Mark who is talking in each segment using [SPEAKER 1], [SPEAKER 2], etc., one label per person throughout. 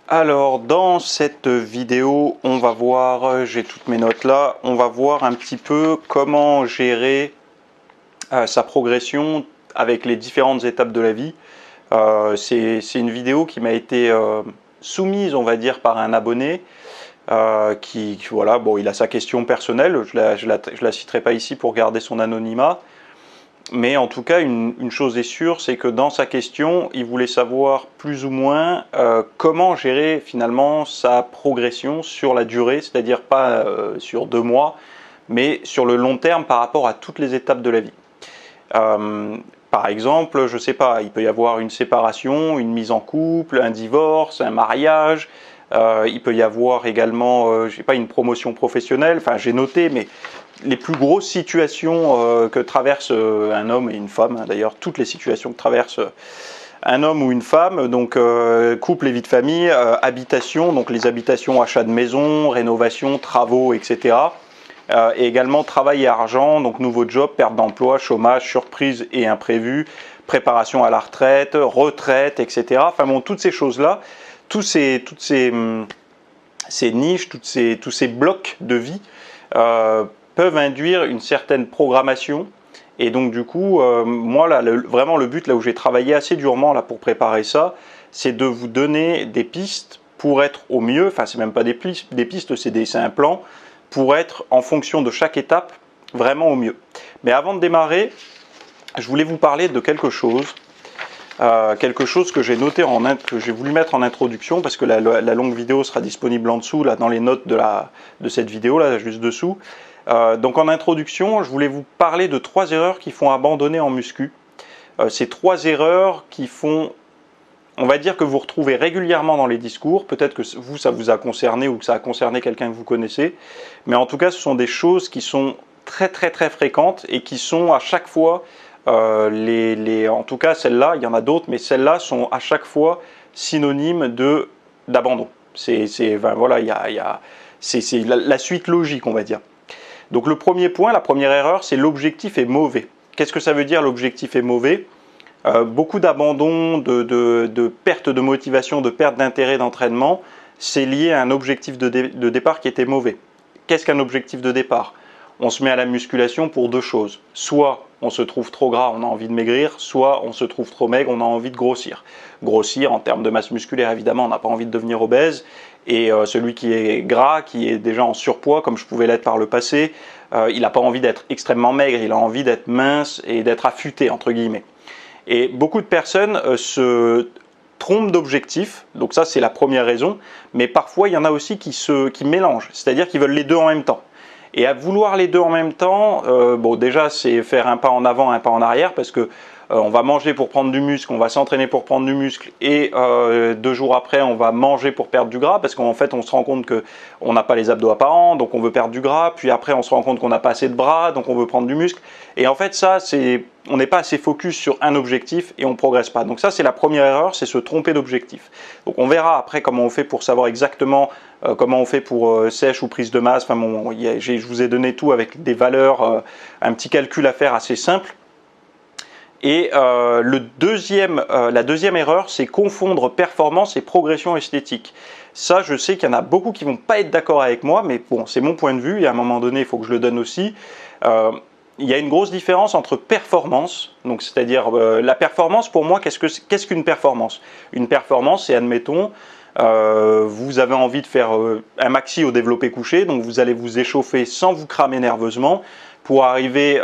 [SPEAKER 1] Alors dans cette vidéo, on va voir, j'ai toutes mes notes là, on va voir un petit peu comment gérer sa progression avec les différentes étapes de la vie. C'est une vidéo qui m'a été soumise, on va dire, par un abonné voilà, bon, il a sa question personnelle, je la citerai pas ici pour garder son anonymat. Mais en tout cas, une chose est sûre, c'est que dans sa question, il voulait savoir plus ou moins comment gérer finalement sa progression sur la durée, c'est-à-dire pas sur 2 mois, mais sur le long terme par rapport à toutes les étapes de la vie. Par exemple, je ne sais pas, il peut y avoir une séparation, une mise en couple, un divorce, un mariage. Il peut y avoir également, je sais pas, une promotion professionnelle. Enfin, j'ai noté, mais les plus grosses situations que traverse un homme et une femme, hein, d'ailleurs, toutes les situations que traverse un homme ou une femme, donc couple et vie de famille, habitation, donc les habitations, achat de maison, rénovation, travaux, etc. Et également travail et argent, donc nouveau job, perte d'emploi, chômage, surprise et imprévu, préparation à la retraite, retraite, etc. Enfin bon, toutes ces choses-là, ces niches, tous ces blocs de vie peuvent induire une certaine programmation. Et donc du coup, moi là, vraiment le but là où j'ai travaillé assez durement là pour préparer ça, c'est de vous donner des pistes pour être au mieux. Enfin, c'est même pas des pistes, c'est un plan pour être en fonction de chaque étape vraiment au mieux. Mais avant de démarrer, je voulais vous parler de quelque chose que j'ai noté, que j'ai voulu mettre en introduction, parce que la longue vidéo sera disponible en dessous, là, dans les notes de cette vidéo, là, juste dessous. Donc en introduction, je voulais vous parler de 3 erreurs qui font abandonner en muscu. Ces 3 erreurs qui font, on va dire, que vous retrouvez régulièrement dans les discours. Peut-être que vous, ça vous a concerné ou que ça a concerné quelqu'un que vous connaissez. Mais en tout cas, ce sont des choses qui sont très fréquentes et qui sont à chaque fois, en tout cas celles-là, il y en a d'autres, mais celles-là sont à chaque fois synonymes d'abandon. Enfin, voilà, c'est la suite logique, on va dire. Donc le premier point, la première erreur, c'est l'objectif est mauvais. Qu'est-ce que ça veut dire l'objectif est mauvais ? Beaucoup d'abandon, de perte de motivation, de perte d'intérêt d'entraînement, c'est lié à un objectif de départ qui était mauvais. Qu'est-ce qu'un objectif de départ ? On se met à la musculation pour 2 choses. Soit on se trouve trop gras, on a envie de maigrir, soit on se trouve trop maigre, on a envie de grossir. Grossir en termes de masse musculaire, évidemment, on n'a pas envie de devenir obèse. Et celui qui est gras, qui est déjà en surpoids, comme je pouvais l'être par le passé, il n'a pas envie d'être extrêmement maigre, il a envie d'être mince et d'être affûté, entre guillemets. Et beaucoup de personnes se trompent d'objectif, donc ça c'est la première raison, mais parfois il y en a aussi qui mélangent, c'est-à-dire qu'ils veulent les deux en même temps. Et à vouloir les deux en même temps, bon déjà c'est faire un pas en avant, un pas en arrière, parce que on va manger pour prendre du muscle, on va s'entraîner pour prendre du muscle, et 2 jours après on va manger pour perdre du gras, parce qu'en fait on se rend compte qu'on n'a pas les abdos apparents, donc on veut perdre du gras, puis après on se rend compte qu'on n'a pas assez de bras, donc on veut prendre du muscle. Et en fait ça, on n'est pas assez focus sur un objectif et on ne progresse pas. Donc ça c'est la première erreur, c'est se tromper d'objectif. Donc on verra après comment on fait pour savoir exactement comment on fait pour sèche ou prise de masse. Enfin bon, je vous ai donné tout avec des valeurs, un petit calcul à faire assez simple. Et la deuxième erreur, c'est confondre performance et progression esthétique. Ça, je sais qu'il y en a beaucoup qui ne vont pas être d'accord avec moi, mais bon, c'est mon point de vue, et à un moment donné, il faut que je le donne aussi. Il y a une grosse différence entre performance, donc c'est-à-dire la performance, pour moi, qu'est-ce qu'une performance ? Une performance, c'est, admettons, vous avez envie de faire un maxi au développé couché, donc vous allez vous échauffer sans vous cramer nerveusement, pour arriver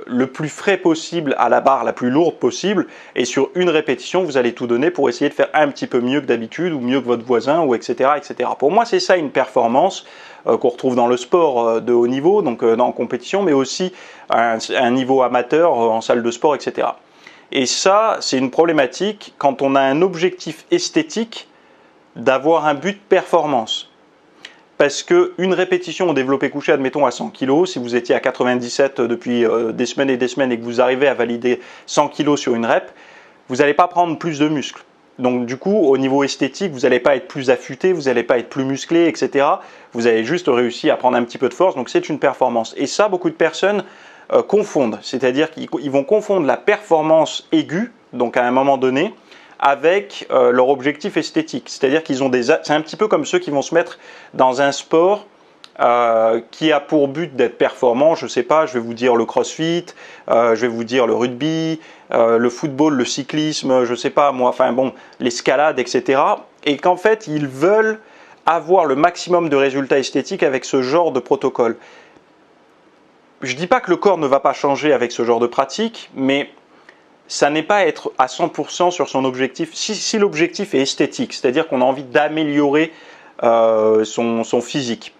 [SPEAKER 1] le plus frais possible à la barre la plus lourde possible, et sur une répétition vous allez tout donner pour essayer de faire un petit peu mieux que d'habitude ou mieux que votre voisin, ou etc. etc. Pour moi c'est ça une performance qu'on retrouve dans le sport de haut niveau, donc en compétition, mais aussi à un niveau amateur en salle de sport, etc. Et ça c'est une problématique quand on a un objectif esthétique d'avoir un but performance. Parce qu'une répétition au développé couché, admettons à 100 kg, si vous étiez à 97 depuis des semaines et que vous arrivez à valider 100 kg sur une rep, vous n'allez pas prendre plus de muscles. Donc du coup, au niveau esthétique, vous n'allez pas être plus affûté, vous n'allez pas être plus musclé, etc. Vous avez juste réussi à prendre un petit peu de force, donc c'est une performance. Et ça, beaucoup de personnes confondent, c'est-à-dire qu'ils vont confondre la performance aiguë, donc à un moment donné, avec leur objectif esthétique. C'est-à-dire qu'ils ont c'est un petit peu comme ceux qui vont se mettre dans un sport qui a pour but d'être performant. Je ne sais pas, je vais vous dire le crossfit, je vais vous dire le rugby, le football, le cyclisme, je ne sais pas moi, enfin bon, l'escalade, etc. Et qu'en fait, ils veulent avoir le maximum de résultats esthétiques avec ce genre de protocole. Je ne dis pas que le corps ne va pas changer avec ce genre de pratique, mais ça n'est pas être à 100% sur son objectif. Si l'objectif est esthétique, c'est-à-dire qu'on a envie d'améliorer son physique,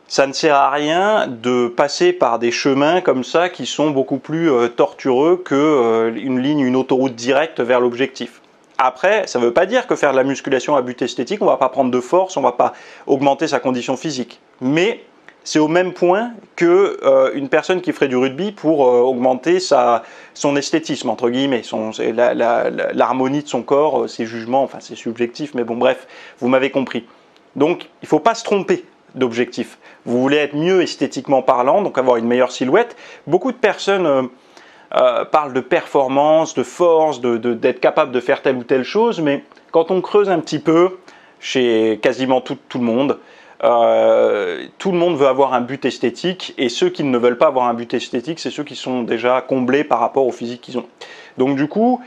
[SPEAKER 1] ça ne sert à rien de passer par des chemins comme ça qui sont beaucoup plus tortueux qu'une ligne, une autoroute directe vers l'objectif. Après, ça ne veut pas dire que faire de la musculation à but esthétique, on ne va pas prendre de force, on ne va pas augmenter sa condition physique. Mais c'est au même point qu'une personne qui ferait du rugby pour augmenter son esthétisme, entre guillemets, l'harmonie de son corps, ses jugements, enfin c'est subjectif, mais bon bref, vous m'avez compris. Donc il ne faut pas se tromper d'objectif. Vous voulez être mieux esthétiquement parlant, donc avoir une meilleure silhouette. Beaucoup de personnes parlent de performance, de force, d'être capable de faire telle ou telle chose, mais quand on creuse un petit peu, chez quasiment tout le monde veut avoir un but esthétique, et ceux qui ne veulent pas avoir un but esthétique, c'est ceux qui sont déjà comblés par rapport au physique qu'ils ont. Donc du coup,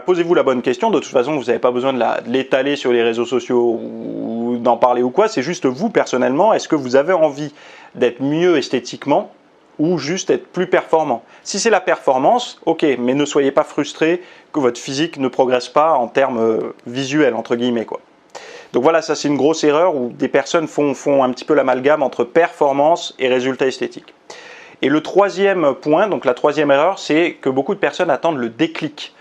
[SPEAKER 1] posez-vous la bonne question. De toute façon, vous n'avez pas besoin de l'étaler sur les réseaux sociaux ou d'en parler ou quoi. C'est juste vous, personnellement, est-ce que vous avez envie d'être mieux esthétiquement ou juste être plus performant? Si c'est la performance, ok, mais ne soyez pas frustré que votre physique ne progresse pas en termes visuels, entre guillemets, quoi. Donc voilà, ça c'est une grosse erreur où des personnes font un petit peu l'amalgame entre performance et résultat esthétique. Et le troisième point, donc la troisième erreur, c'est que beaucoup de personnes attendent le déclic.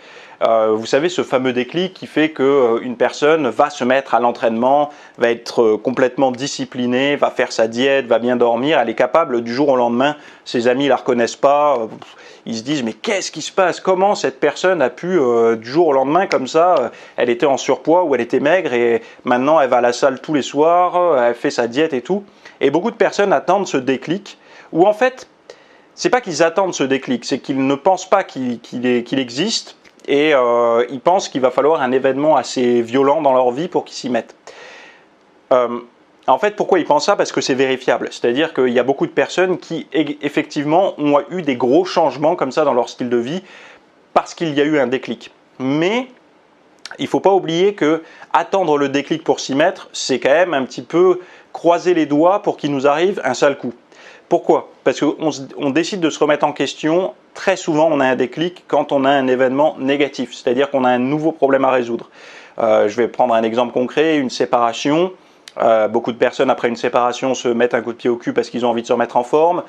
[SPEAKER 1] Vous savez, ce fameux déclic qui fait qu'une personne va se mettre à l'entraînement, va être complètement disciplinée, va faire sa diète, va bien dormir, elle est capable du jour au lendemain, ses amis ne la reconnaissent pas, ils se disent mais qu'est-ce qui se passe? Comment cette personne a pu du jour au lendemain comme ça, elle était en surpoids ou elle était maigre et maintenant elle va à la salle tous les soirs, elle fait sa diète et tout. Et beaucoup de personnes attendent ce déclic où en fait, c'est pas qu'ils attendent ce déclic, c'est qu'ils ne pensent pas qu'il existe. Et ils pensent qu'il va falloir un événement assez violent dans leur vie pour qu'ils s'y mettent. En fait, pourquoi ils pensent ça? Parce que c'est vérifiable. C'est-à-dire qu'il y a beaucoup de personnes qui, effectivement, ont eu des gros changements comme ça dans leur style de vie parce qu'il y a eu un déclic. Mais il ne faut pas oublier que attendre le déclic pour s'y mettre, c'est quand même un petit peu croiser les doigts pour qu'il nous arrive un sale coup. Pourquoi? Parce qu'on décide de se remettre en question. Très souvent, on a un déclic quand on a un événement négatif, c'est-à-dire qu'on a un nouveau problème à résoudre. Je vais prendre un exemple concret, une séparation. Beaucoup de personnes, après une séparation, se mettent un coup de pied au cul parce qu'ils ont envie de se remettre en forme.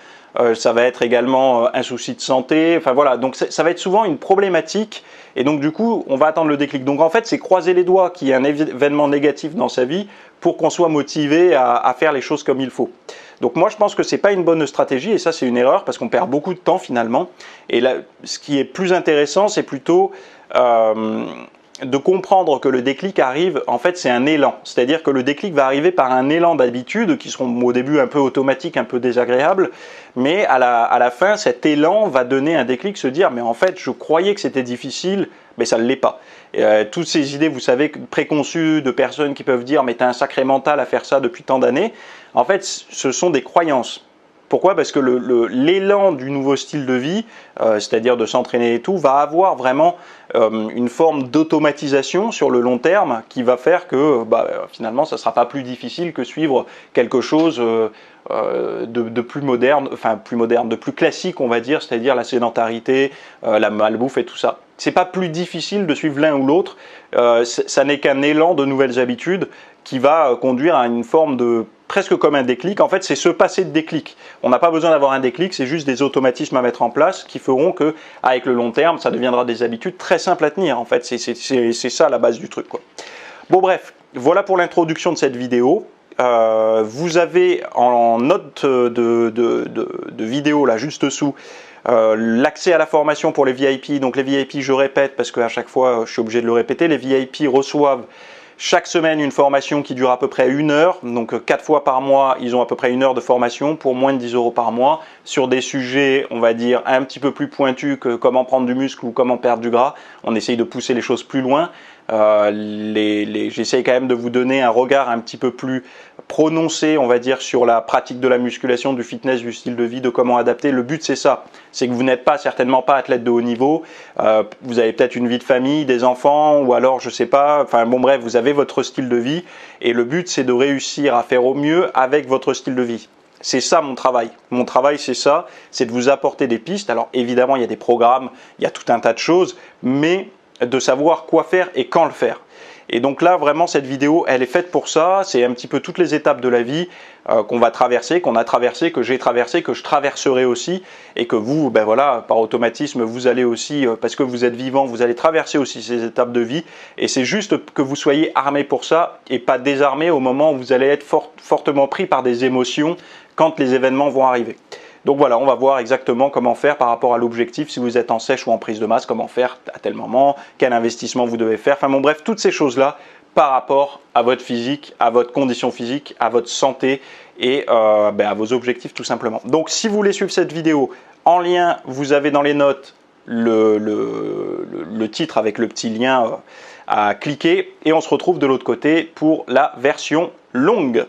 [SPEAKER 1] Ça va être également un souci de santé. Enfin voilà, donc ça va être souvent une problématique. Et donc du coup, on va attendre le déclic. Donc en fait, c'est croiser les doigts qu'il y ait un événement négatif dans sa vie pour qu'on soit motivé à faire les choses comme il faut. Donc moi, je pense que ce n'est pas une bonne stratégie et ça, c'est une erreur parce qu'on perd beaucoup de temps finalement. Et là, ce qui est plus intéressant, c'est plutôt de comprendre que le déclic arrive, en fait, c'est un élan. C'est-à-dire que le déclic va arriver par un élan d'habitude qui seront au début un peu automatiques, un peu désagréables, mais à la fin, cet élan va donner un déclic, se dire, mais en fait, je croyais que c'était difficile, mais ça ne l'est pas. Et, toutes ces idées, vous savez, préconçues de personnes qui peuvent dire, mais tu as un sacré mental à faire ça depuis tant d'années, en fait, ce sont des croyances. Pourquoi? Parce que l'élan du nouveau style de vie, c'est-à-dire de s'entraîner et tout, va avoir vraiment une forme d'automatisation sur le long terme qui va faire que finalement, ça ne sera pas plus difficile que suivre quelque chose de plus moderne, de plus classique, on va dire, c'est-à-dire la sédentarité, la malbouffe et tout ça. C'est pas plus difficile de suivre l'un ou l'autre, ça n'est qu'un élan de nouvelles habitudes qui va conduire à une forme de presque comme un déclic. En fait, c'est se passer de déclic. On n'a pas besoin d'avoir un déclic, c'est juste des automatismes à mettre en place qui feront que, avec le long terme, ça deviendra des habitudes très simples à tenir. En fait, c'est ça la base du truc, quoi. Bon, bref, voilà pour l'introduction de cette vidéo. Vous avez en note de vidéo, là, juste dessous, l'accès à la formation pour les VIP. Donc les VIP, je répète, parce qu'à chaque fois, je suis obligé de le répéter, les VIP reçoivent Chaque semaine, une formation qui dure à peu près 1 heure. Donc 4 fois par mois, ils ont à peu près 1 heure de formation pour moins de 10 € par mois sur des sujets, on va dire, un petit peu plus pointus que comment prendre du muscle ou comment perdre du gras. On essaye de pousser les choses plus loin. J'essaye quand même de vous donner un regard un petit peu plus prononcé, on va dire, sur la pratique de la musculation, du fitness, du style de vie, de comment adapter. Le but, c'est ça. C'est que vous n'êtes pas, certainement pas athlète de haut niveau. Vous avez peut-être une vie de famille, des enfants, ou alors, je sais pas, enfin bon bref, vous avez votre style de vie. Et le but, c'est de réussir à faire au mieux avec votre style de vie. C'est ça mon travail. Mon travail, c'est ça, c'est de vous apporter des pistes. Alors évidemment, il y a des programmes, il y a tout un tas de choses, mais de savoir quoi faire et quand le faire. Et donc là, vraiment, cette vidéo, elle est faite pour ça. C'est un petit peu toutes les étapes de la vie qu'on va traverser, qu'on a traversé, que j'ai traversé, que je traverserai aussi, et que vous, ben voilà, par automatisme, vous allez aussi, parce que vous êtes vivant, vous allez traverser aussi ces étapes de vie. Et c'est juste que vous soyez armé pour ça et pas désarmé au moment où vous allez être fortement pris par des émotions quand les événements vont arriver. Donc voilà, on va voir exactement comment faire par rapport à l'objectif, si vous êtes en sèche ou en prise de masse, comment faire à tel moment, quel investissement vous devez faire, enfin bon bref, toutes ces choses-là par rapport à votre physique, à votre condition physique, à votre santé et à vos objectifs tout simplement. Donc si vous voulez suivre cette vidéo, en lien, vous avez dans les notes le titre avec le petit lien à cliquer et on se retrouve de l'autre côté pour la version longue.